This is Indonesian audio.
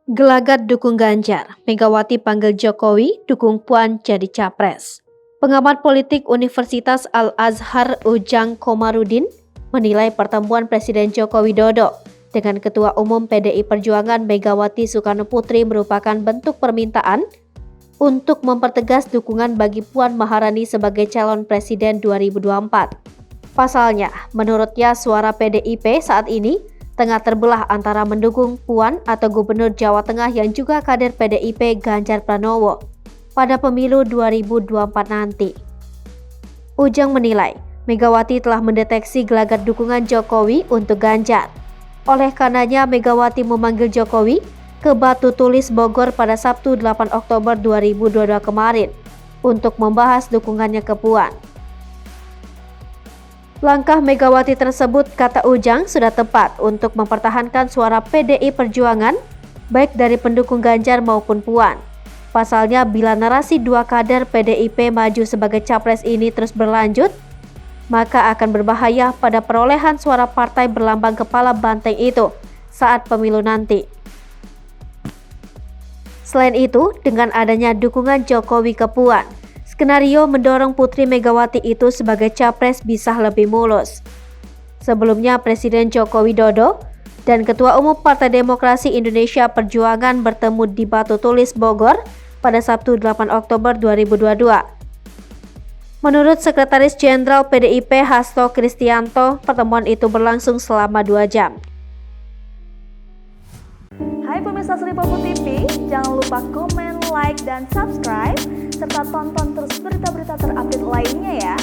Gelagat dukung Ganjar, Megawati panggil Jokowi, dukung Puan jadi capres. Pengamat politik Universitas Al-Azhar Ujang Komarudin menilai pertemuan Presiden Joko Widodo dengan Ketua Umum PDI Perjuangan Megawati Soekarnoputri merupakan bentuk permintaan untuk mempertegas dukungan bagi Puan Maharani sebagai calon presiden 2024. Pasalnya, menurutnya suara PDIP saat ini tengah terbelah antara mendukung Puan atau Gubernur Jawa Tengah yang juga kader PDIP Ganjar Pranowo pada pemilu 2024 nanti. Ujang menilai, Megawati telah mendeteksi gelagat dukungan Jokowi untuk Ganjar. Oleh karenanya, Megawati memanggil Jokowi ke Batu Tulis Bogor pada Sabtu 8 Oktober 2022 kemarin untuk membahas dukungannya ke Puan. Langkah Megawati tersebut, kata Ujang, sudah tepat untuk mempertahankan suara PDI Perjuangan baik dari pendukung Ganjar maupun Puan. Pasalnya, bila narasi dua kader PDIP maju sebagai capres ini terus berlanjut, maka akan berbahaya pada perolehan suara partai berlambang kepala banteng itu saat pemilu nanti. Selain itu, dengan adanya dukungan Jokowi ke Puan, skenario mendorong Putri Megawati itu sebagai capres bisa lebih mulus. Sebelumnya, Presiden Joko Widodo dan Ketua Umum Partai Demokrasi Indonesia Perjuangan bertemu di Batu Tulis Bogor pada Sabtu 8 Oktober 2022. Menurut Sekretaris Jenderal PDIP Hasto Kristianto, pertemuan itu berlangsung selama 2 jam. Hai pemirsa Sri Popo TV, jangan lupa komen, like, dan subscribe serta tonton terus berita-berita terupdate lainnya ya.